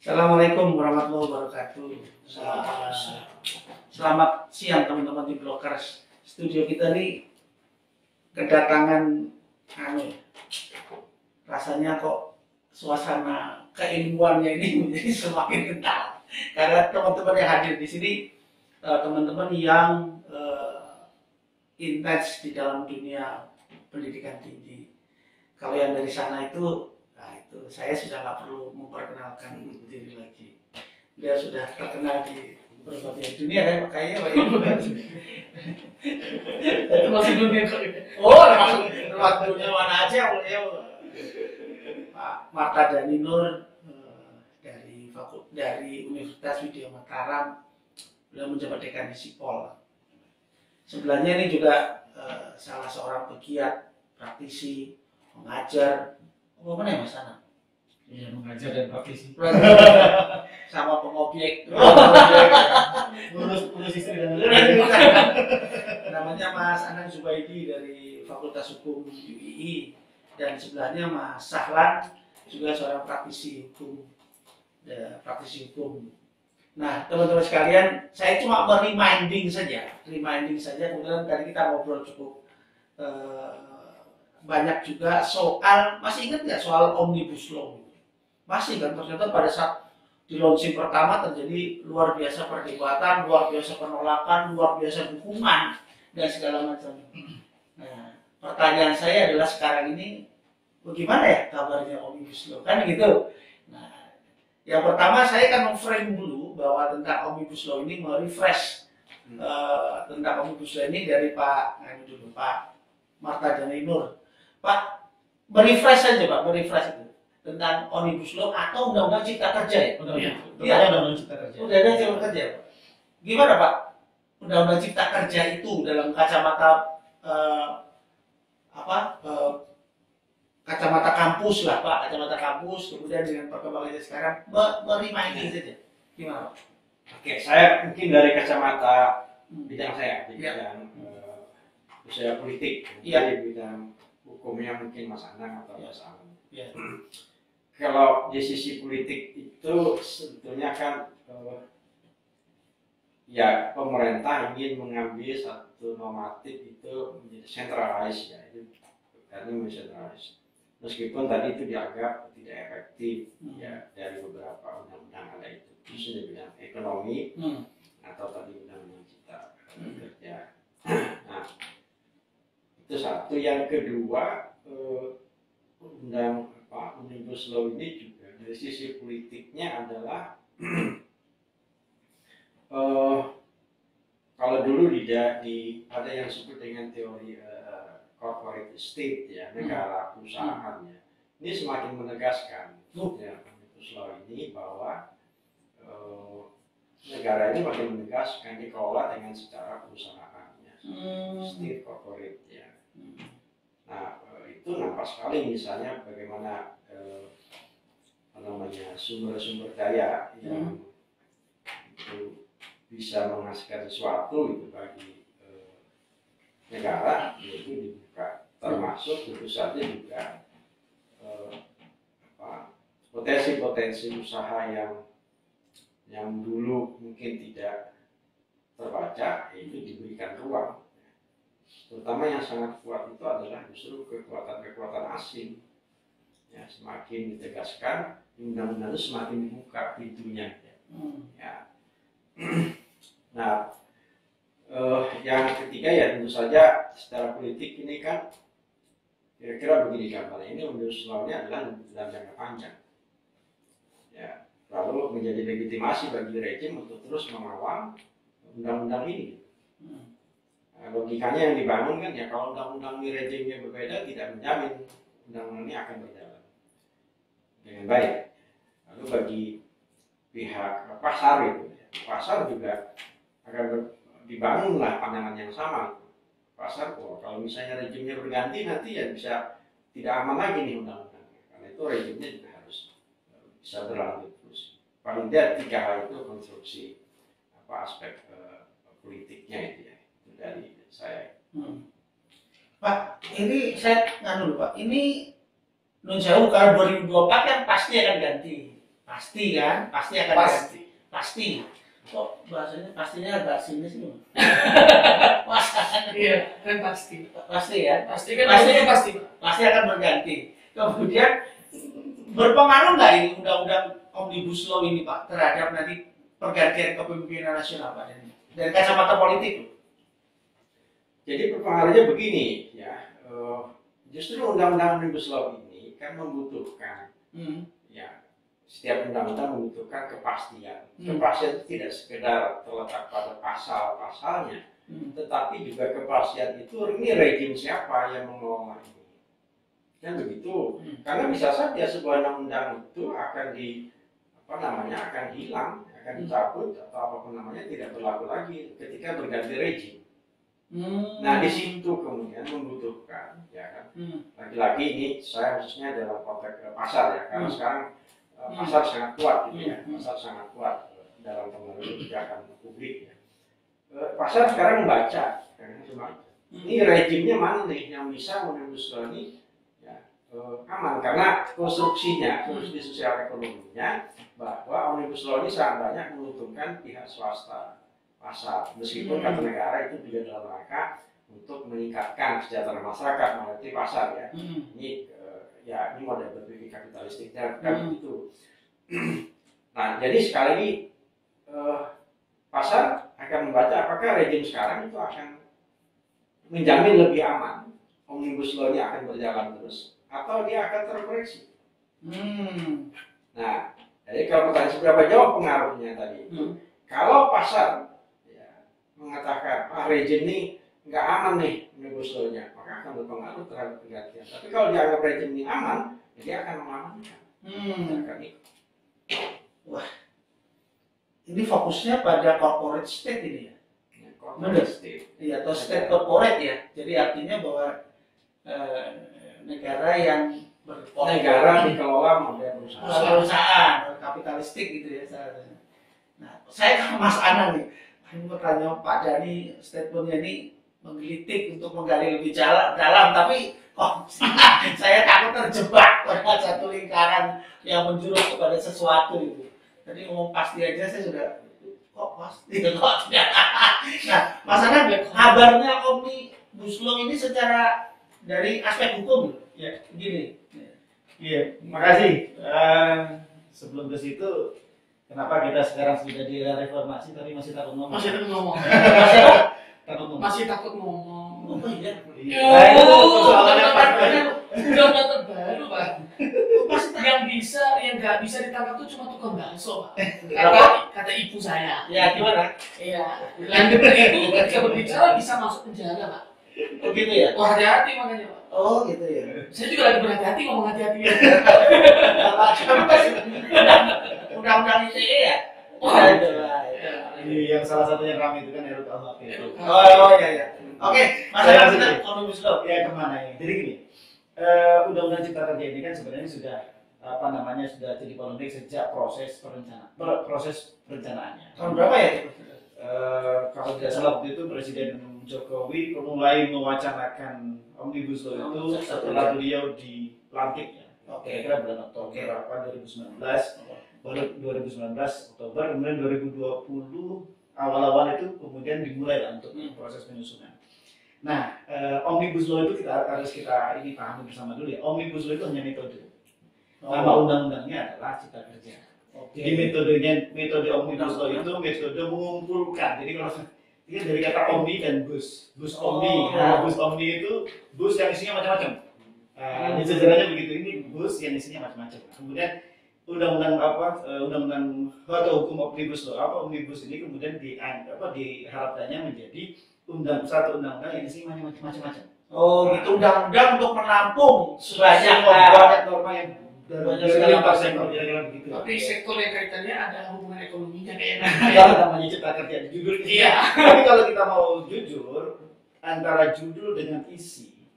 Assalamualaikum warahmatullahi wabarakatuh. Selamat siang teman-teman di Blockers. Studio kita nih kedatangan rasanya kok suasana keilmuannya ini menjadi semakin kental karena teman-teman yang hadir di sini teman-teman yang intens di dalam dunia pendidikan tinggi. Kalau yang dari sana itu saya sudah nggak perlu memperkenalkan diri lagi. Dia sudah terkenal di berbagai dunia kan, kayaknya Pak Ibu kan. Termasuk dunia termasuk dunia mana aja ya. Pak Marta Dhani Nur dari Universitas Widya Mataram, beliau menjabat dekan di Sipol. Sebelahnya ini juga salah seorang pegiat, praktisi, mengajar. Mana ya Mas Ana? Iya, mengajar dan praktisi. Sama pengobjek. Urus istri dan namanya Mas Anang Zubaidi dari Fakultas Hukum UII, dan sebelahnya Mas Sahlan juga seorang praktisi hukum. Nah, teman-teman sekalian, saya cuma reminding saja. Kemudian tadi kita ngobrol cukup banyak juga soal, masih ingat nggak soal Omnibus Law? Masih kan, ternyata pada saat di launching pertama terjadi luar biasa perdebatan, luar biasa penolakan, luar biasa dukungan, dan segala macam. Nah, pertanyaan saya adalah sekarang ini, bagaimana ya kabarnya Omnibus Law? Kan gitu. Nah, yang pertama saya akan frame dulu bahwa tentang Omnibus Law ini merefresh tentang Omnibus Law ini dari Pak Marta Dhani Nur. Pak, merefresh saja Pak, merefresh itu tentang Omnibus Law atau Undang-Undang Cipta Kerja ya? Undang-Undang Cipta Kerja. Undang-Undang Cipta Kerja. Gimana Pak? Undang-Undang Cipta Kerja itu dalam kacamata kacamata kampus lah Pak, kacamata kampus, kemudian dengan perkembangannya sekarang mereminding saja. Gimana Pak? Oke, saya mungkin dari kacamata bidang saya, di bidang usaha politik, di bidang hukumnya mungkin Mas Anang atau Mas Alam. Kalau di sisi politik itu sebetulnya kan ya pemerintah ingin mengambil satu normatif itu menjadi centralized ya, itu karena mencentralize. Meskipun tadi itu dianggap tidak efektif ya dari beberapa undang-undang ada itu, khususnya di bidang ekonomi atau tadi undang-undang cipta kerja. Nah, itu satu. Yang kedua, Omnibus Law ini juga dari sisi politiknya adalah kalau dulu ada yang disebut dengan teori corporate state ya, negara perusahaannya. Ini semakin menegaskan ya, Omnibus Law ini bahwa negara ini makin menegaskan dikelola dengan secara perusahaannya, state corporate ya. Nah, itu nampak sekali misalnya bagaimana sumber-sumber daya yang itu bisa menghasilkan sesuatu itu bagi negara itu dibuka, termasuk tentu saja juga potensi-potensi usaha yang dulu mungkin tidak terbaca itu diberikan ruang. Terutama yang sangat kuat itu adalah justru kekuatan-kekuatan asing. Ya, semakin ditegaskan, undang-undang itu semakin dibuka pintunya. Ya. Nah, yang ketiga ya tentu saja secara politik ini kan kira-kira begini gambarnya, ini Omnibus Law-nya adalah dalam jangka panjang. Ya, lalu menjadi legitimasi bagi rejim untuk terus mengawal undang-undang ini. Nah, logikanya yang dibangun kan ya, kalau undang-undang di rejimnya berbeda tidak menjamin undang-undang ini akan berjalan dengan baik. Lalu bagi pihak pasar itu, pasar juga akan dibangunlah pandangan yang sama. Pasar kalau misalnya rejimnya berganti nanti ya bisa tidak aman lagi nih undang-undangnya, karena itu rejimnya juga harus bisa berlanjut terus. Paling tidak 3 hal itu konstruksi aspek politiknya itu ya, itu dari saya. Pak, ini saya Pak, ini nun jauh kalau 2024 kan pasti akan ganti Pasti kan, pasti akan Pasti. pasti. Kok bahasanya pastinya agak sini sih? Iya, kan pasti. Pasti ya, Pasti kan Pasti. pasti. pasti akan berganti. Kemudian berpengaruh nggak ini undang-undang omnibus law ini Pak terhadap nanti pergantian kepemimpinan nasional Pak dari kacamata politik? Jadi perpengaruhnya begini ya, justru undang-undang omnibus law ini kan membutuhkan ya, setiap undang-undang membutuhkan kepastian. Kepastian itu tidak sekedar terletak pada pasal-pasalnya, tetapi juga kepastian itu ini rejim siapa yang mengelola ini. Kan begitu. Karena bisa saja sebuah undang-undang itu akan akan hilang, akan dicabut atau apapun namanya tidak berlaku lagi ketika berganti rejim. Nah di situ kemudian membutuhkan ya kan. Lagi-lagi ini saya khususnya dalam konteks pasar ya, karena sekarang pasar sangat kuat gitu ya, pasar sangat kuat dalam pengaruh kebijakan publik ya. Pasar sekarang membaca, ini rejimnya mana nih yang bisa omnibus law ini ya, aman karena konstruksi sosial ekonominya bahwa omnibus law ini sangat banyak menguntungkan pihak swasta pasar, meskipun kata negara itu juga dalam rangka untuk meningkatkan kesejahteraan masyarakat melalui pasar ya. Ini model berpikir kapitalistiknya kan begitu. Nah, jadi sekali lagi pasar akan membaca apakah rejim sekarang itu akan menjamin lebih aman, omnibus law-nya akan berjalan terus, atau dia akan terkoreksi. Nah, jadi kalau pertanyaan seberapa jauh pengaruhnya tadi itu, kalau pasar ya, mengatakan rejim ini nggak aman nih omnibus law-nya, maka akan berpengaruh terhadap pergantian. Tapi kalau dianggap rejim ini aman, dia akan mengamankan. Wah, ini fokusnya pada corporate state ini ya. Corporate state. Iya, atau state corporate ya. Jadi artinya bahwa negara yang negara dikelola model perusahaan kapitalistik gitu ya. Nah, saya ke Mas Anang nih. Ini pertanyaan Pak Dhani, statementnya ini menggelitik untuk menggali lebih dalam, tapi kok saya takut terjebak pada satu lingkaran yang menjurus kepada sesuatu itu. Tadi ngomong pasti aja saya sudah kok pasti kok tidak. Nah, Mas Anang, kabarnya omnibus law ini secara dari aspek hukum ya gini. iya makasih. Sebelum ke situ, kenapa kita sekarang sudah di era reformasi tapi masih takut ngomong? Masih takut ngomong. Masih Masih takut takut ngomong. ngomong. Oh iya. Nah, itu persoalannya Pak Dhani. Udah terbaru Pak. Yang nggak bisa ditangkap tuh cuma tukang bakso Pak. Kata ibu saya. Ya gimana? Iya. Yang benar itu ketika berbicara bisa masuk penjara Pak. Oh gitu ya? Oh hati-hati makanya Pak. Oh gitu ya. Saya juga lagi berhati-hati ngomong hati-hati. Undang-undang ITE ya? Oh, itu. Yang salah satunya kami itu kan RUKHP itu. Oh iya. Oke, Mas Anang kita omnibus law. Ya kemana ini? Jadi gini, undang-undang cipta kerja ini kan sebenarnya sudah sudah jadi polemik sejak proses perencanaannya. Tahun berapa ya? Kalau tidak salah waktu itu Presiden Jokowi mulai mewacanakan omnibus law itu setelah beliau dilantik ya. Kira-kira bulan Oktober 2019, baru 2019 Oktober, kemudian 2020 awal-awal itu kemudian dimulai lah untuk proses penyusunan. Nah, omnibus law itu harus kita pahami bersama dulu ya. Omnibus law itu hanya metode. Nama undang-undangnya adalah cipta kerja. Jadi metode omnibus law itu metode mengumpulkan. Jadi kalau ini dari kata omni dan bus omni. Nah, bus omni itu bus yang isinya macam-macam. Ini sejarahnya begitu. Ini bus yang isinya macam-macam. Kemudian undang-undang atau hukum omnibus law omnibus ini kemudian diharapkannya menjadi satu undang-undang yang isinya macam-macam. Oh gitu, undang-undang untuk menampung banyak norma yang banyak lintas sektor kira-kira begitu. Tapi sektor yang kaitannya ada hubungan ekonominya kayaknya. Kalau namanya cipta kerja di judul. Iya. Tapi kalau kita mau jujur, antara judul dengan isi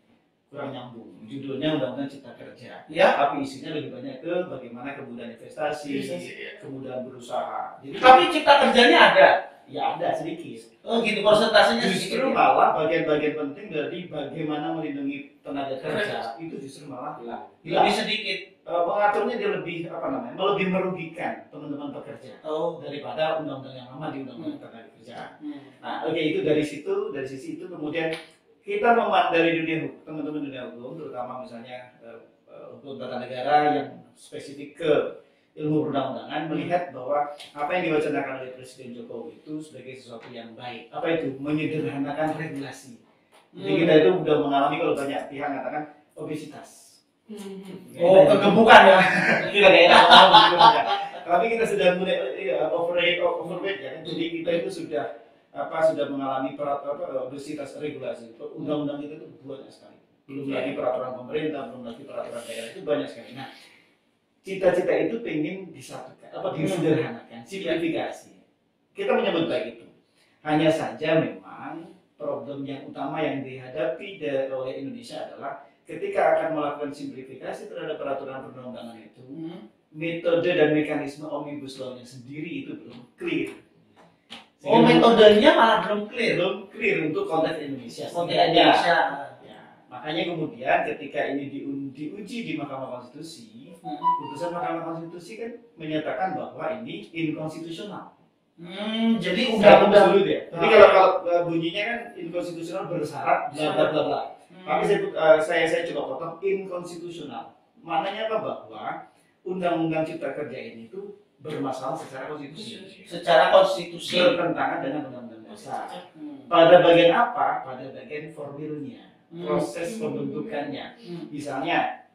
kurang nyambung. Judulnya undang-undang cipta kerja. Ya. Tapi isinya lebih banyak ke bagaimana kemudahan investasi, kemudahan berusaha. Jadi, tapi cipta kerjanya ada. ya ada sedikit. Oh gitu, persentasenya Justru sedikit. malah bagian-bagian penting dari bagaimana melindungi tenaga kerja itu justru malah hilang. Lebih sedikit. Pengaturnya dia lebih lebih merugikan teman-teman pekerja Oh. daripada undang-undang yang lama di undang-undang tenaga kerja. Nah, oke, itu dari sisi itu kemudian kita dari dunia hukum, teman-teman dunia hukum, terutama misalnya hukum tata negara yang spesifik ke ilmu perundang-undangan, melihat bahwa apa yang diwacanakan oleh Presiden Jokowi itu sebagai sesuatu yang baik. Apa itu? Menyederhanakan regulasi. Jadi kita itu sudah mengalami, kalau banyak pihak mengatakan obesitas. Oh, kegemukan ya. Kita kayak enak ngomong gitu aja. Tapi kita sudah mulai overweight ya. Jadi kita itu sudah mengalami obesitas regulasi. Undang-undang itu tuh banyak sekali. Belum lagi peraturan pemerintah, belum lagi peraturan daerah, itu banyak sekali. Nah, cita-cita itu pengen disatukan, disederhanakan, simplifikasi. Kita menyebut baik itu. Hanya saja memang problem yang utama yang dihadapi oleh Indonesia adalah ketika akan melakukan simplifikasi terhadap peraturan perundang-undangan itu, metode dan mekanisme omnibus law-nya sendiri itu belum clear. Oh, metodenya malah belum clear. Belum clear untuk konteks Indonesia. Konteks Indonesia. Ya, makanya kemudian ketika ini diuji di Mahkamah Konstitusi, putusan Mahkamah Konstitusi kan menyatakan bahwa ini inkonstitusional. Jadi Undang-undang dulu ya. Jadi kalau bunyinya kan inkonstitusional bersyarat bla bla bla bla. Tapi saya coba potong inkonstitusional. Maknanya apa? Bahwa Undang-Undang Cipta Kerja ini tuh bermasalah secara konstitusi. Secara konstitusi Bertentangan dengan Undang-Undang Dasar. Pada bagian apa? Pada bagian formilnya, proses pembentukannya. Misalnya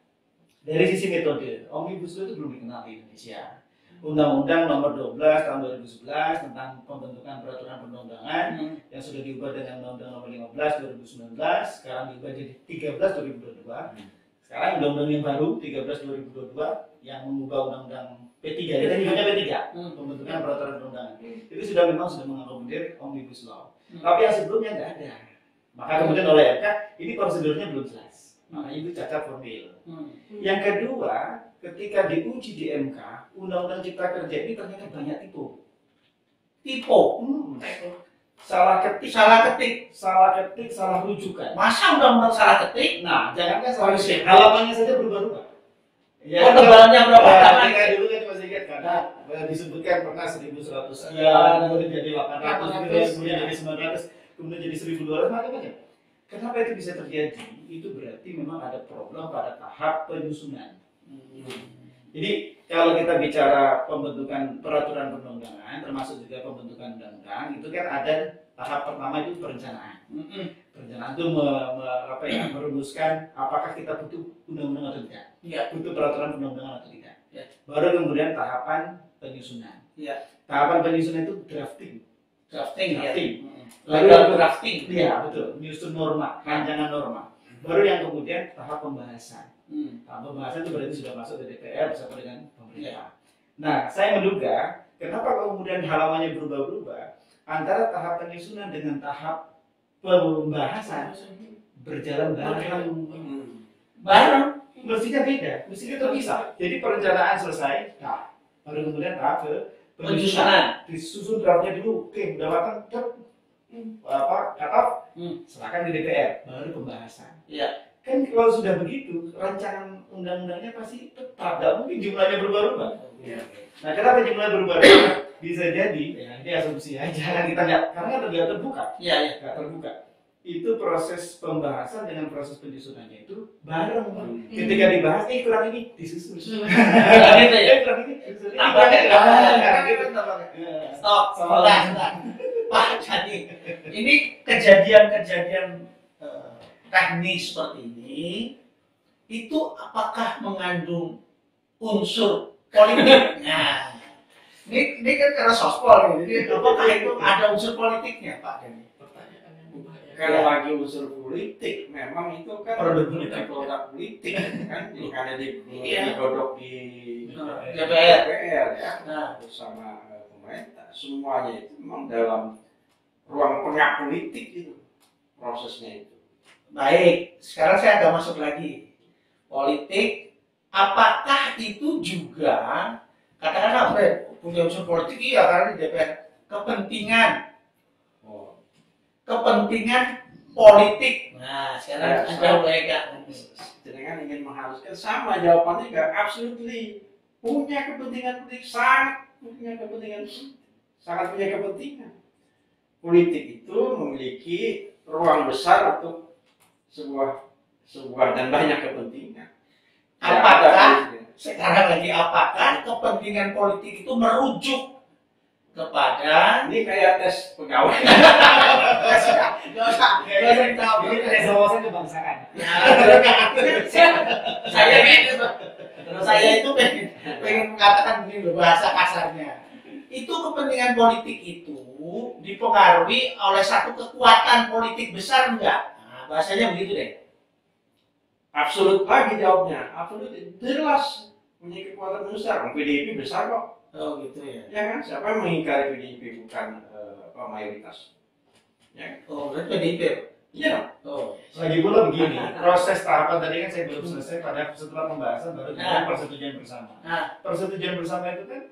dari sisi metode, omnibus law itu belum dikenal di Indonesia. Undang-Undang Nomor 12 Tahun 2011 tentang pembentukan peraturan perundang-undangan yang sudah diubah dengan Undang-Undang Nomor 15 2019, sekarang diubah jadi 13 2022. Sekarang undang-undang yang baru 13 2022 yang mengubah Undang-Undang P3, kita nyebutnya P3, pembentukan peraturan perundangan. Itu sudah mengakomodir omnibus law. Tapi yang sebelumnya nggak ada. Maka kemudian oleh MK ini prosedurnya belum jelas. Makanya itu cacat formil. Yang kedua, ketika diuji di MK, Undang-Undang Cipta Kerja ini ternyata banyak tipu. Salah ketik, salah rujukan. Masa undang-undang salah ketik? Nah, jangankan salah ketik, halamannya saja berubah-ubah. Ya, tebalannya berapa halaman? Kayak dulu kan masih ingat karena disebutkan pernah 1100 sekian, kemudian jadi 800, kemudian jadi 900, kemudian jadi 1200, macam-macam. Kenapa itu bisa terjadi? Itu berarti memang ada problem pada tahap penyusunan. Jadi kalau kita bicara pembentukan peraturan perundang-undangan, termasuk juga pembentukan undang-undang, itu kan ada tahap pertama itu perencanaan. Perencanaan itu merumuskan apakah kita butuh undang-undang atau tidak, butuh peraturan perundang-undangan atau tidak. Baru kemudian tahapan penyusunan. Tahapan penyusunan itu drafting. Lalu drafting. Iya betul, menyusun norma, rancangan norma. Baru yang kemudian tahap pembahasan. Tahap pembahasan itu berarti sudah masuk ke DPR bersama dengan pemerintah. Nah, saya menduga kenapa kemudian halamannya berubah-ubah antara tahap penyusunan dengan tahap pembahasan berjalan bareng. Mestinya beda, mestinya terpisah. Jadi perencanaan selesai, nah baru kemudian tahap penyusunan. Disusun draftnya dulu, oke, udah matang, cut off, serahkan di DPR, baru pembahasan. Kan kalau sudah begitu, rancangan undang-undangnya pasti tetap, tidak mungkin jumlahnya berubah-ubah. Nah, kenapa jumlahnya berubah-ubah? Bisa jadi, ya ini asumsi aja, kan kita nggak, karena tidak terbuka. Nggak terbuka. Itu proses pembahasan dengan proses penyusunannya itu bareng. Ketika dibahas, kurang ini disusun. Kurang ini disusun. Stop. Pak, jadi ini kejadian-kejadian teknis seperti ini itu apakah mengandung unsur politik? Nah, ini kan karena sospol, jadi apakah itu ada unsur politiknya, Pak? Kalau lagi unsur politik, memang itu kan produk politik kan, karena digodok di DPR ya, bersama pemerintah. Semuanya itu memang dalam ruang tengah politik itu prosesnya itu. Baik, sekarang saya agak masuk lagi politik. Apakah itu juga katakanlah punya unsur politik? Iya, karena di DPR kepentingan, Oh. kepentingan politik. Nah, sekarang Ya, Anda mulai Kak. Jangan ingin mengharuskan sama jawabannya juga absolutely punya kepentingan politik, sangat punya kepentingan politik, sangat punya kepentingan. Politik itu memiliki ruang besar untuk sebuah dan banyak kepentingan. Apakah sekarang lagi apakah kepentingan politik itu merujuk kepada ini kayak tes pegawai? nggak usah tahu. Ini tes wawasan kebangsaan. Saya itu pengen mengatakan begini loh, bahasa kasarnya. Itu kepentingan politik itu dipengaruhi oleh satu kekuatan politik besar enggak? Nah, bahasanya begitu deh. Absolut lagi jawabnya, absolut jelas punya kekuatan besar. PDIP besar kok. Oh gitu ya. Ya kan, siapa yang mengingkari PDIP bukan mayoritas? Ya. Oh berarti PDIP. Iya. Oh. Lagi pula begini, proses tahapan tadi kan saya belum selesai pada setelah pembahasan baru kemudian persetujuan bersama. Nah, Persetujuan bersama itu kan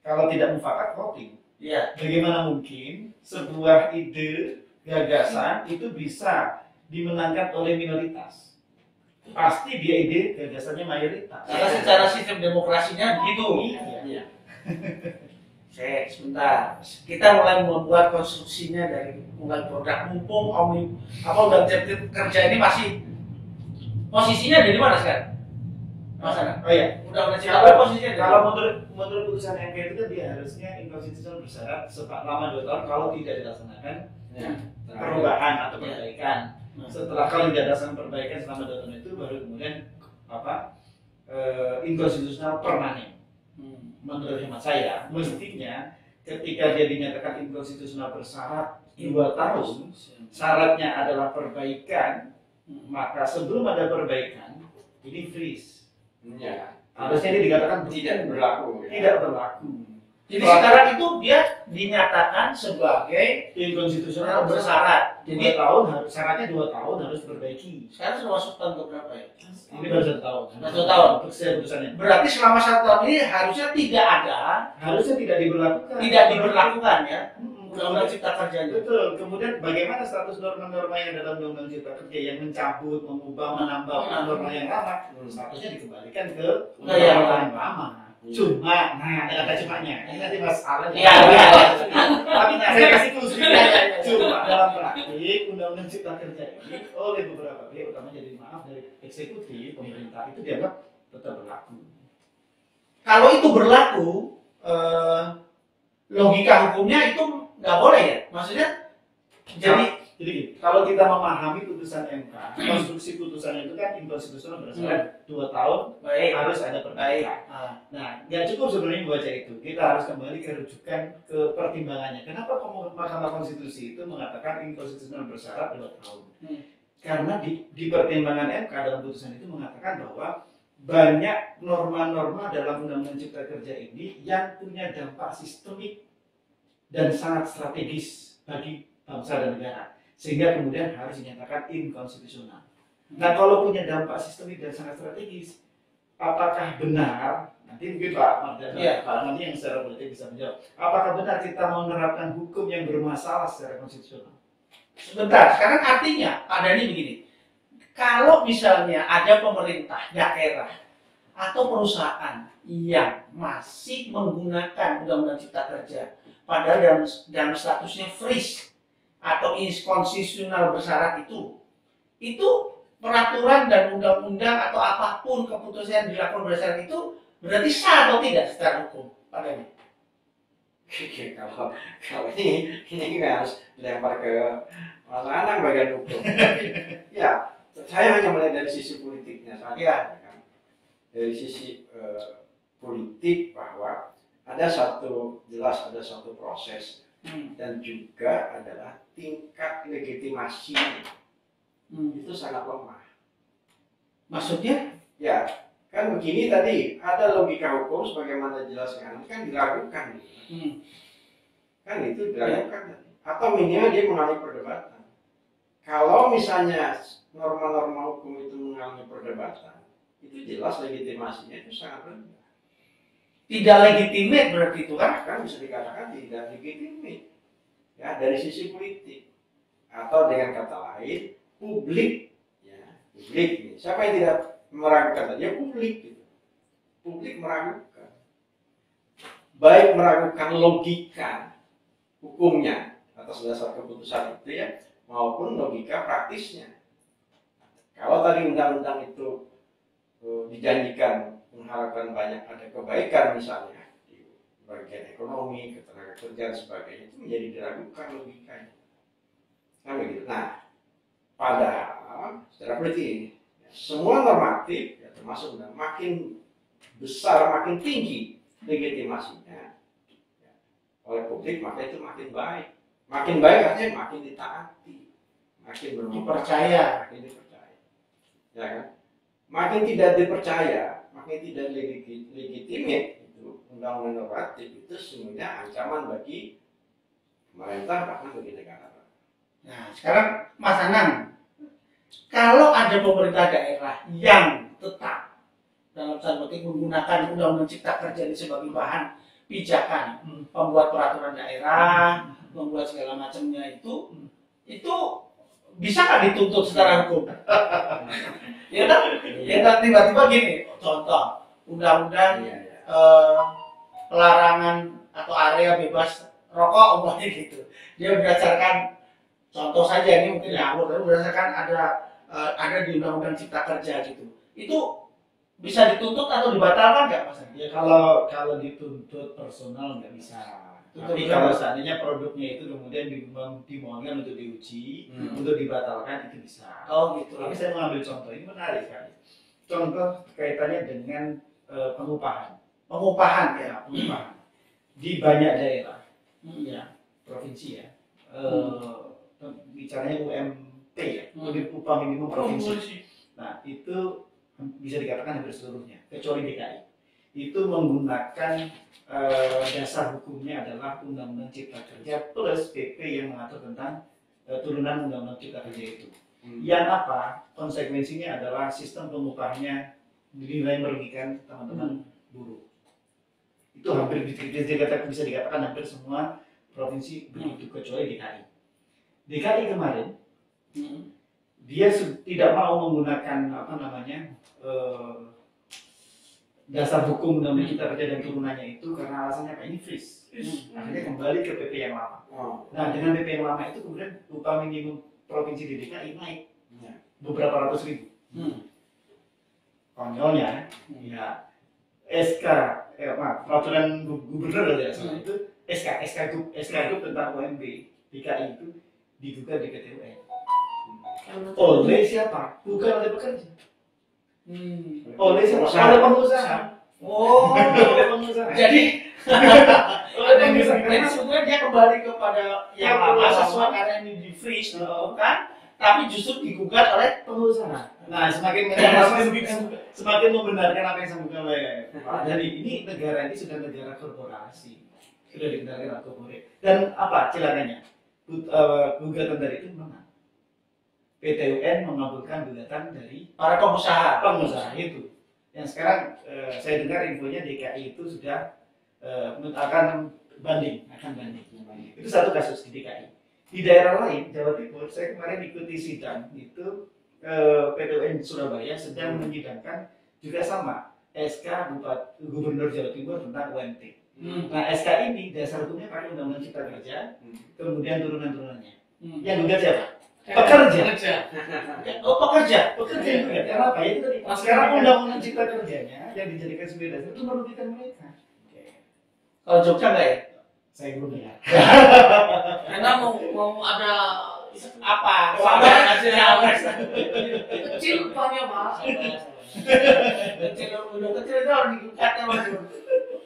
kalau tidak mufakat voting. iya. Bagaimana mungkin sebuah ide, gagasan itu bisa dimenangkan oleh minoritas? Pasti dia ide gagasannya mayoritas. Karena secara sistem demokrasinya begitu. Iya. Sebentar. Kita mulai membuat konstruksinya dari mulai produk mumpung undang cipta kerja ini masih posisinya dari mana sekarang? Mas Anang? Oh iya, Undang-undang cipta kerja posisinya dari kalau mana? menurut putusan MK itu kan dia harusnya inkonstitusional bersyarat selama 2 tahun kalau tidak dilaksanakan Ya. perubahan atau Ya. perbaikan. Setelah kalau tidak dilaksanakan perbaikan selama 2 tahun itu baru kemudian inkonstitusional permanen. Menurut hemat saya, mestinya ketika dia dinyatakan inkonstitusional bersyarat 2 tahun, syaratnya adalah perbaikan, maka sebelum ada perbaikan, ini freeze. Ya. Harusnya ini dikatakan Tidak berlaku. Ya. tidak berlaku. Jadi sekarang itu dia dinyatakan sebagai Inkonstitusional bersyarat. Jadi Jadi syaratnya 2 tahun harus diperbaiki. sekarang sudah masuk tahun berapa ya? Ini baru 1 tahun. 1 tahun. Putusannya. Berarti selama 1 tahun ini harusnya tidak ada, Harusnya tidak diberlakukan. tidak diberlakukan ya Mm-mm. undang-undang cipta kerja ini. Betul. Kemudian bagaimana status norma-norma yang dalam undang-undang cipta kerja yang mencabut, mengubah, menambah norma yang lama, statusnya dikembalikan ke undang-undang yang lama. Cuma, nah ada kata cumanya. Ini nanti Mas Alan. Iya, iya. Tapi saya kasih clue sedikit. Iya, iya, iya. Cuma dalam praktik undang-undang cipta kerja ini oleh beberapa pihak, utamanya dari eksekutif pemerintah itu dianggap tetap berlaku. Kalau itu berlaku, logika hukumnya itu nggak boleh ya? Maksudnya jadi Jadi kalau kita memahami putusan MK, konstruksi putusan itu kan inkonstitusional berdasarkan 2 tahun baik, harus ada baik. perbaikan. Nah, nggak cukup sebenarnya membaca itu. Kita harus kembali ke rujukan ke pertimbangannya. Kenapa Mahkamah Konstitusi itu mengatakan inkonstitusional bersyarat 2 tahun? Karena di pertimbangan MK dalam putusan itu mengatakan bahwa banyak norma-norma dalam Undang-Undang Cipta Kerja ini yang punya dampak sistemik dan sangat strategis bagi bangsa dan negara, sehingga kemudian harus dinyatakan inkonstitusional. Nah, kalau punya dampak sistemik dan sangat strategis, apakah benar? Nanti mungkin Pak Mardhani, Pak nanti yang secara politik bisa menjawab. Apakah benar kita mau menerapkan hukum yang bermasalah secara konstitusional? sebentar. Sekarang artinya Pak Dhani begini, kalau misalnya ada pemerintah daerah atau perusahaan yang masih menggunakan Undang-Undang Cipta Kerja, padahal dalam statusnya freeze atau inkonstitusional bersyarat itu peraturan dan undang-undang atau apapun keputusan yang dilakukan berdasarkan itu berarti sah atau tidak secara hukum, Pak Dhani? Kalau ini harus dilempar ke Mas Anang bagian hukum. Ya, saya hanya melihat dari sisi politiknya saja. Ya. Kan? Dari sisi politik bahwa jelas ada satu proses dan juga adalah tingkat legitimasi itu sangat lemah. Maksudnya? Ya, kan begini tadi ada logika hukum sebagaimana jelaskan kan diragukan. Kan itu diragukan tadi. Atau minimal dia mengalami perdebatan. Kalau misalnya norma-norma hukum itu mengalami perdebatan, itu jelas legitimasinya itu sangat rendah. Tidak legitimate berarti itu kan? Kan bisa dikatakan tidak legitimate ya dari sisi politik, atau dengan kata lain publik ya, publik ini siapa yang tidak meragukan saja publik gitu. Publik meragukan, baik meragukan logika hukumnya atas dasar keputusan itu ya, maupun logika praktisnya. Kalau tadi undang-undang itu dijanjikan mengharapkan banyak ada kebaikan misalnya di bagian ekonomi, ketenaga kerjaan dan sebagainya, itu menjadi diragukan logikanya. Kan begitu. Nah, padahal secara politik ini semua normatif ya, termasuk undang makin besar, makin tinggi legitimasinya ya, oleh publik, maka itu makin baik. Makin baik artinya makin ditaati, makin Dipercaya. makin dipercaya. Ya kan? Makin tidak dipercaya, makin tidak legitimate itu undang-undang normatif itu sebenarnya ancaman bagi pemerintah bahkan bagi negara. Nah, sekarang Mas Anang, kalau ada pemerintah daerah yang tetap dalam tanda petik menggunakan Undang-Undang Cipta Kerja ini sebagai bahan pijakan, membuat peraturan daerah, membuat segala macamnya itu bisa nggak dituntut secara hukum? Ya kan? Ya kan tiba-tiba gini, contoh undang-undang larangan atau area bebas rokok umpamanya gitu. Dia berdasarkan contoh saja ini mungkin ngawur, tapi berdasarkan ada di Undang-Undang Cipta Kerja gitu. Itu bisa dituntut atau dibatalkan nggak Mas? Ya kalau dituntut personal nggak bisa. Tapi kalau seandainya produknya itu kemudian dimohonkan untuk diuji, untuk dibatalkan itu bisa. Oh gitu. Tapi saya mengambil contoh ini menarik sekali. Contoh kaitannya dengan pengupahan. Pengupahan ya. Pengupahan di banyak daerah, ya provinsi ya. Bicaranya UMP ya, upah minimum provinsi. Nah itu bisa dikatakan hampir seluruhnya, kecuali DKI. Itu menggunakan dasar hukumnya adalah Undang-Undang Cipta Kerja plus PP yang mengatur tentang turunan Undang-Undang Cipta Kerja itu. Yang apa? Konsekuensinya adalah sistem pengupahnya dinilai merugikan teman-teman buruh. Itu hampir bisa dikatakan hampir semua provinsi begitu kecuali DKI. DKI kemarin dia tidak mau menggunakan dasar hukum Undang-Undang Cipta Kerja dan turunannya itu karena alasannya ini freeze. Akhirnya kembali ke PP yang lama. Nah dengan PP yang lama itu kemudian upah minimum provinsi di DKI naik beberapa ratus ribu. Konyolnya ya peraturan gubernur ya itu SK tentang UMB DKI itu digugat di PT UN. Oleh siapa? Bukan oleh pekerja. Oleh siapa? Oleh pengusaha. Oh, oleh pengusaha. Jadi oleh pengusaha. jadi sebenarnya dia kembali kepada yang lama sesuai karena ini di freeze kan, tapi justru digugat oleh pengusaha. Nah, semakin membenarkan apa yang disampaikan oleh Pak. Jadi ini negara ini sudah negara korporasi, sudah dikendalikan korporat. Dan apa celakanya? Gugatan dari itu menang. PT UN mengabulkan gugatan dari para pengusaha itu. Yang sekarang saya dengar infonya DKI itu sudah akan banding. Itu satu kasus di DKI. Di daerah lain, Jawa Timur, saya kemarin ikuti sidang itu PT UN Surabaya sedang menyidangkan juga sama SK Gubernur Jawa Timur tentang UMT. Nah SK ini dasar hukumnya pakai Undang-Undang Cipta Kerja, kemudian turunan-turunannya. Yang gugat siapa? Pekerja. Oh pekerja. Karena apa? Itu tadi. Sekarang Undang-Undang Cipta Kerjanya yang dijadikan sebagai dasar itu merugikan mereka. Kalau Jogja nggak ya? Saya belum lihat. Karena mau ada Apa? kecil upahnya Pak. Kecil itu harus digugat ya Mas.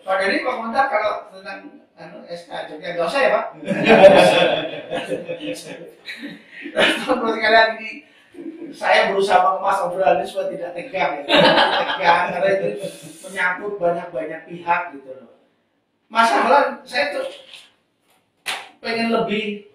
Pak Dery komentar kalau tentang SK Jogja nggak usah ya Pak. Terus kalian ini saya berusaha mengemas obrolan ini supaya tidak tegang ya. Tegang karena itu menyangkut banyak pihak gitu loh. Masalah saya tuh pengen lebih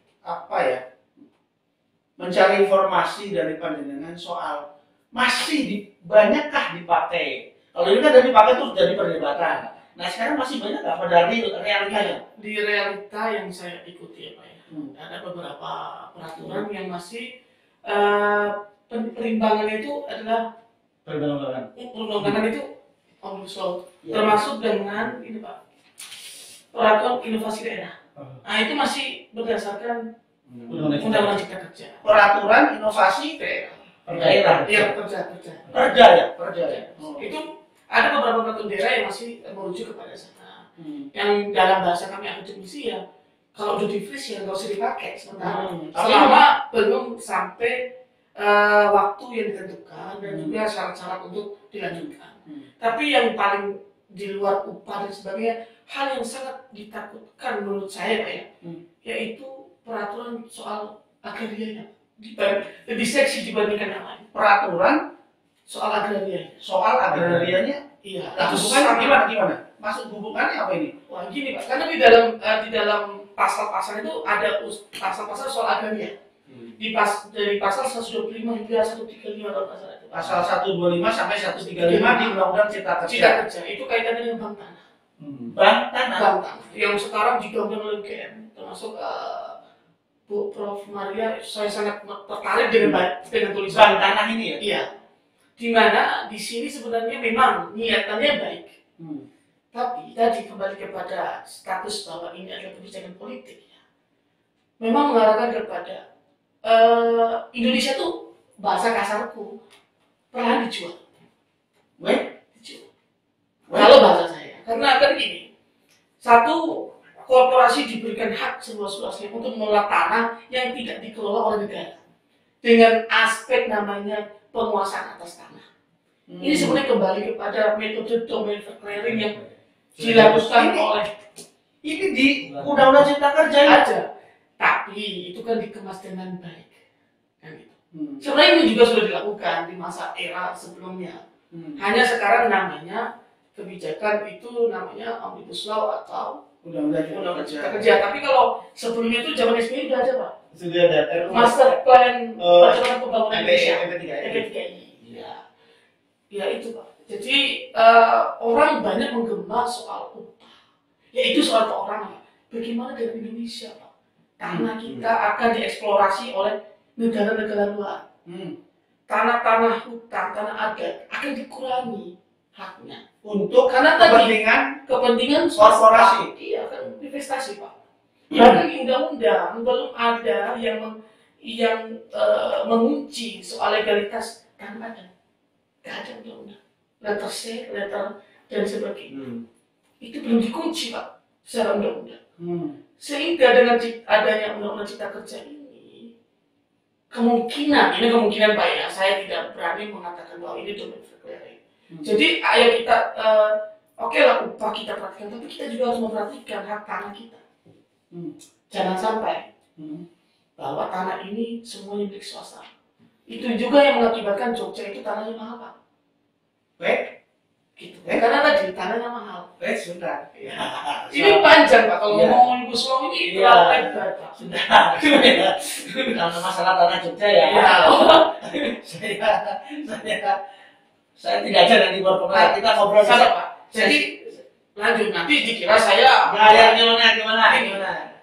mencari informasi dari panjenengan soal masih banyakkah dipakai. Kalau ini kan dari dipakai itu jadi perdebatan. Nah sekarang masih banyak nggak pada realitanya? Di realita yang saya ikuti ya Pak ya, ada beberapa peraturan yang masih perimbangannya itu adalah perundang-undangan itu omnibus law, termasuk dengan ini Pak, peraturan inovasi daerah. Nah itu masih berdasarkan Undang-Undang Cipta Kerja. Peraturan inovasi daerah. Iya, kerja. Perda ya. Itu ada beberapa peraturan daerah yang masih merujuk kepada sana. Yang dalam bahasa kami akademisi ya, kalau udah di-freeze ya nggak usah dipakai sementara. Selama belum sampai waktu yang ditentukan dan juga syarat-syarat untuk dilanjutkan. Tapi yang paling di luar upah dan sebagainya, hal yang sangat ditakutkan menurut saya Pak ya, yaitu peraturan soal agrarianya. Lebih seksi dibandingkan yang lain. Peraturan soal agrarianya. Iya. Nah, hubungannya gimana? Maksud hubungannya apa ini? Wah gini Pak, karena di dalam pasal-pasal itu ada pasal-pasal soal agraria. Dari pasal 125 hingga 135 kalau pasal itu. Pasal 125 sampai 135 di Undang-Undang Cipta Kerja. Itu kaitannya dengan bank tanah. Bank tanah. Yang sekarang digaungkan oleh UGM, termasuk Bu Prof Maria, saya sangat tertarik dengan tulisan bank tanah ini ya. Iya. Di mana di sini sebenarnya memang niatannya baik. Tapi tadi kembali kepada status bahwa ini adalah kebijakan politik ya. Memang mengarahkan kepada Indonesia tuh bahasa kasarku pernah dijual. Dijual. Kalau bahasa saya, karena kan gini, satu korporasi diberikan hak seluas-luasnya untuk mengelola tanah yang tidak dikelola oleh negara dengan aspek namanya penguasaan atas tanah. Ini sebenarnya kembali kepada metode domain clearing yang dilakukan oleh ini di Undang-Undang Cipta Kerja aja, tapi itu kan dikemas dengan baik, kan gitu. Sebenarnya ini juga sudah dilakukan di masa era sebelumnya. Hanya sekarang namanya kebijakan itu namanya omnibus law atau Undang-Undang Cipta Kerja. Tapi kalau sebelumnya itu zaman SBY sudah ada Pak. Sudah ada Master Plan Percepatan Pembangunan Indonesia. MP3. Ya itu Pak. Jadi orang banyak menggema soal upah. Yaitu soal perorangan. Bagaimana dengan Indonesia Pak? Tanah kita akan dieksplorasi oleh negara-negara luar. Tanah-tanah hutan, tanah adat akan dikurangi haknya. Untuk karena kepentingan korporasi. Iya kan investasi Pak. Bahkan di undang-undang belum ada yang mengunci soal legalitas tanah adat. Gak ada undang-undang. Letter C, letter dan sebagainya. Itu belum dikunci Pak secara undang-undang. Sehingga dengan adanya undang-undang Cipta Kerja ini kemungkinan Pak ya, saya tidak berani mengatakan bahwa ini domain clearing. Jadi ayo kita oke lah upah kita perhatikan, tapi kita juga harus memperhatikan hak tanah kita. Jangan sampai bahwa tanah ini semuanya milik swasta. Itu juga yang mengakibatkan Jogja itu tanahnya mahal Pak. Gitu. Karena tadi tanahnya mahal. Sudah. Ya. Ini panjang Pak, kalau ngomong omnibus law ini terlalu lebar Pak. Sudah. Kalau masalah tanah Jogja ya. Saya tidak ada nanti berpengaruh. Kita ngobrol saja Pak. Jadi lanjut nanti dikira saya. Gimana?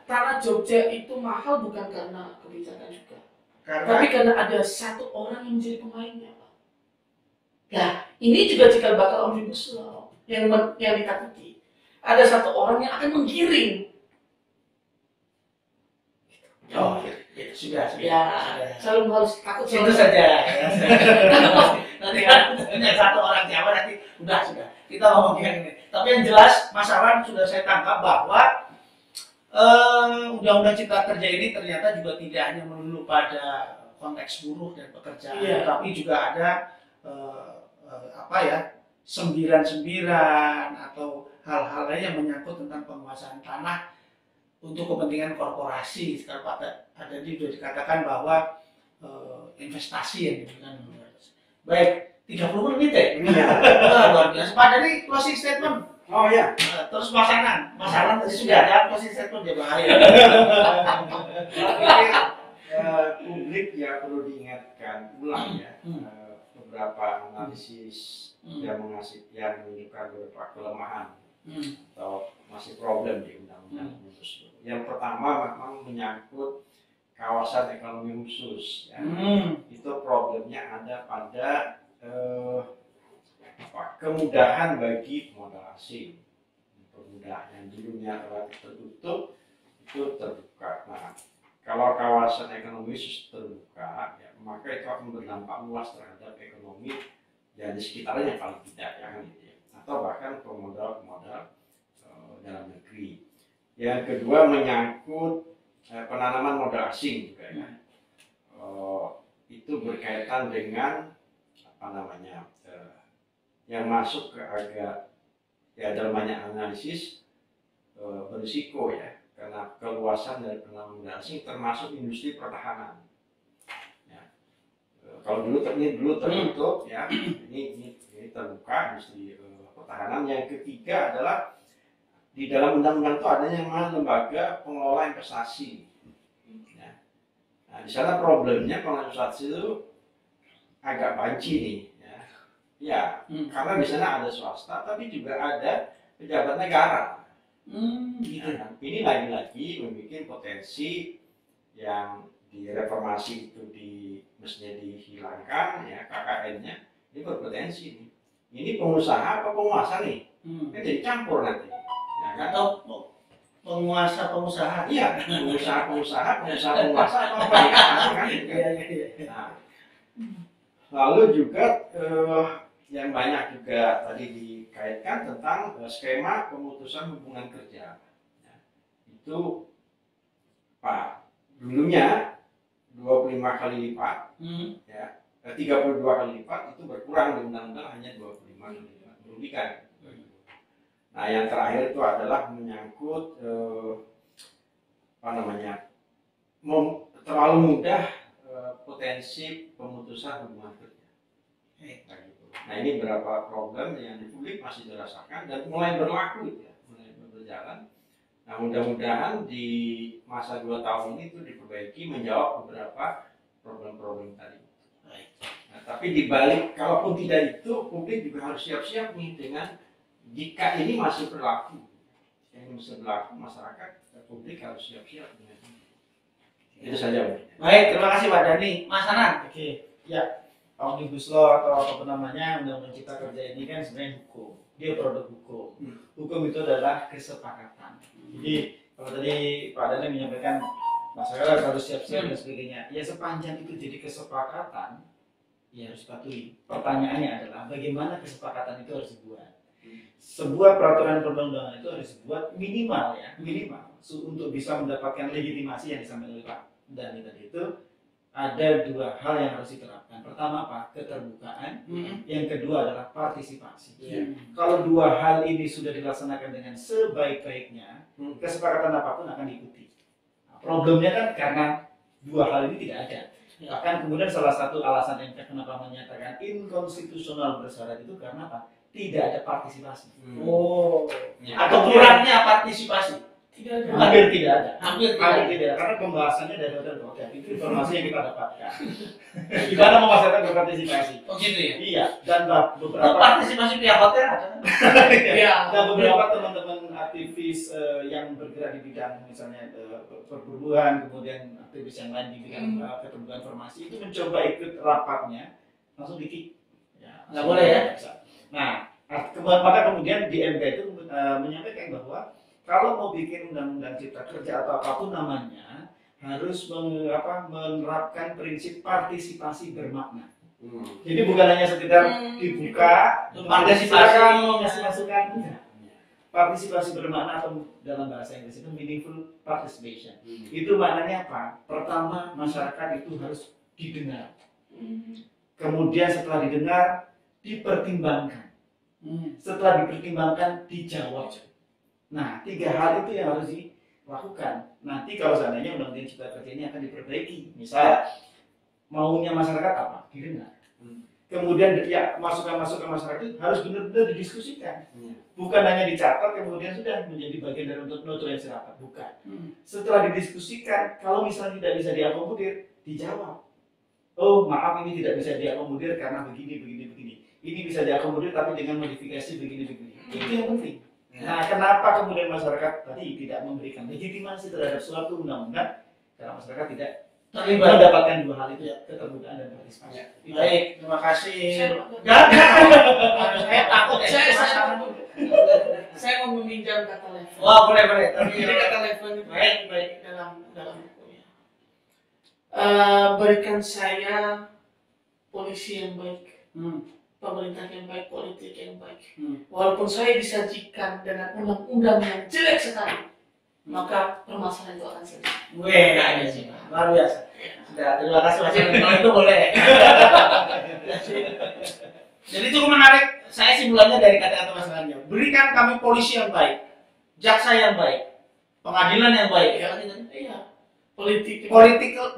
Tanah Jogja itu mahal bukan karena kebijakan juga. Tapi karena ada satu orang yang menjadi pemainnya Pak. Nah ini juga jika bakal omnibus law yang ditakuti. Ada satu orang yang akan menggiring. Sudah. Selalu harus takut. Itu saja. Nanti kan satu orang siapa nanti sudah. Kita ngomong yang ini. Tapi yang jelas masalah sudah saya tangkap bahwa Undang-Undang Cipta Kerja ini ternyata juga tidak hanya melulu pada konteks buruh dan pekerja, tapi juga ada sembiran atau hal-hal lain yang menyangkut tentang penguasaan tanah untuk kepentingan korporasi. Sekarang ada sudah dikatakan bahwa investasi yang diberikan. Baik, 30 menit ya. Luar biasa. Pak dari closing statement. Oh ya. Terus masalah tadi sudah ada closing statement ya bahaya. Publik ya perlu diingatkan ulang ya. Beberapa analisis yang menunjukkan beberapa kelemahan atau masih problem di undang-undang omnibus law. Yang pertama memang menyangkut kawasan ekonomi khusus, ya. Itu problemnya ada pada kemudahan bagi modal asing. Kemudahan yang dulunya relatif tertutup itu terbuka. Nah, kalau kawasan ekonomi khusus terbuka, ya, maka itu akan berdampak luas terhadap ekonomi dan di sekitarnya paling tidak, ya, gitu ya. Atau bahkan pemodal-pemodal dalam negeri. Yang kedua menyangkut penanaman modal asing juga, ya. Itu berkaitan dengan yang masuk ke agak ya dalam banyak analisis berisiko, ya, karena keluasan dari penanaman modal asing termasuk industri pertahanan. Ya. Kalau dulu tertutup, ya, ini terbuka industri pertahanan. Yang ketiga adalah di dalam undang-undang itu adanya yang lembaga pengelola investasi. Ya. Nah, di sana problemnya pengelola investasi itu agak banci nih, ya. Ya, karena di sana ada swasta, tapi juga ada pejabat negara. Gitu. Nah, ini lagi-lagi membuat potensi yang di reformasi itu mestinya dihilangkan, ya, KKN-nya. Ini berpotensi nih. Ini pengusaha apa penguasa nih? Ini jadi campur nanti. Ya, kan? Atau penguasa-pengusaha. Iya, pengusaha apa ya? Kan? Nah, lalu juga yang banyak juga tadi dikaitkan tentang skema pemutusan hubungan kerja. Ya, itu Pak, dulunya 25 kali lipat, ya, 32 kali lipat itu berkurang di undang-undang hanya 25 kali lipat, merugikan. Nah, yang terakhir itu adalah menyangkut terlalu mudah potensi pemutusan hubungan kerja. Nah, ini beberapa problem yang di publik masih dirasakan dan mulai berlaku, ya, mulai berjalan. Nah, mudah-mudahan di masa 2 tahun ini itu diperbaiki menjawab beberapa problem-problem tadi. Nah, tapi dibalik, kalaupun tidak itu, publik juga harus siap-siap nih dengan jika ini masih berlaku, yang masih berlaku, masyarakat publik harus siap-siap dengan ini. Itu saja. Baik, terima kasih Pak Dhani. Mas Anan. Oke, ya, omnibus law atau apa namanya, undang-undang cipta kerja ini kan sebenarnya hukum, dia produk hukum. Hukum itu adalah kesepakatan. Jadi kalau tadi Pak Dhani menyampaikan masyarakat harus siap-siap dan sebagainya, ya sepanjang itu jadi kesepakatan, ya harus patuhi. Pertanyaannya adalah bagaimana kesepakatan itu harus dibuat. Sebuah peraturan perundang-undangan itu harus dibuat minimal, ya, minimal untuk bisa mendapatkan legitimasi yang disampaikan oleh Pak Dhani tadi itu. Ada 2 hal yang harus diterapkan. Pertama apa? Keterbukaan. Yang kedua adalah partisipasi. Kalau 2 hal ini sudah dilaksanakan dengan sebaik-baiknya, kesepakatan apapun akan diikuti. Nah, problemnya kan karena 2 hal ini tidak ada. Bahkan kemudian salah satu alasan MK kenapa menyatakan inkonstitusional bersyarat itu karena apa? Tidak ada partisipasi. Atau kurangnya partisipasi. Hampir tidak ada. Hampir tidak. Karena pembahasannya dari hotel ke hotel. Itu informasi yang kita dapatkan. Gimana memastikan berpartisipasi? Oh gitu ya? Iya. Dan beberapa partisipasi pihak hotel ada. Dan beberapa teman-teman aktivis yang bergerak di bidang misalnya perburuan, kemudian aktivis yang lain di bidang keterbukaan informasi itu mencoba ikut rapatnya, langsung di-kick. Ya, nggak boleh ya? Nah, maka kemudian di MK itu menyampaikan bahwa kalau mau bikin undang-undang cipta kerja atau apapun namanya, harus menerapkan prinsip partisipasi bermakna. Jadi bukan hanya sekedar dibuka, partisipasi, ngasih masukan, enggak. Partisipasi bermakna atau dalam bahasa Inggris itu meaningful participation. Itu maknanya apa? Pertama, masyarakat itu harus didengar. Kemudian setelah didengar, dipertimbangkan. Setelah dipertimbangkan, dijawab. Nah, 3 hal itu yang harus dilakukan. Nanti kalau seandainya undang-undang cipta kerja ini akan diperbaiki, misalnya maunya masyarakat apa? Didengar. Kemudian ya masukan-masukan masyarakat itu harus benar-benar didiskusikan. Bukan hanya dicatat kemudian sudah menjadi bagian dari untuk notulensi rapat, bukan. Setelah didiskusikan, kalau misalnya tidak bisa diakomodir, dijawab. Oh, maaf ini tidak bisa diakomodir karena begini. Ini bisa diakomodir tapi dengan modifikasi begini. Itu yang penting. Nah, kenapa kemudian masyarakat tadi tidak memberikan legitimasi terhadap suatu undang-undang? Karena masyarakat tidak Terlibat. mendapatkan dua hal itu, keterbukaan dan partisipasi. Ya. Baik, terima kasih. Saya- Saya takut ya. Saya mau meminjam kata level. Wah, boleh. Jadi kata level itu Baik. dalam bukunya. Berikan saya polisi yang baik, pemerintah yang baik, politik yang baik. Walaupun saya disajikan dengan undang-undang yang jelek sekali, maka permasalahan itu akan selesai. Weh, luar biasa. Sudah, terima kasih Mas Iwan. Kalau itu boleh. Jadi cukup menarik. Saya simpulannya dari kata-kata Mas Iwan. Berikan kami polisi yang baik, jaksa yang baik, pengadilan yang baik. Ya, Iya,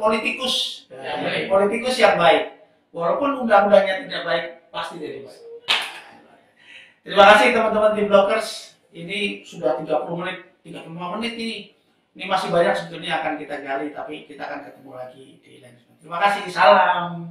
politikus Ya, baik. politikus yang baik. Walaupun undang-undangnya tidak baik, pasti dari baik. Terima kasih teman-teman tim Blockers. Ini sudah 30 menit, 35 menit ini. Ini masih banyak sebetulnya akan kita gali, tapi kita akan ketemu lagi di lain. Terima kasih, salam.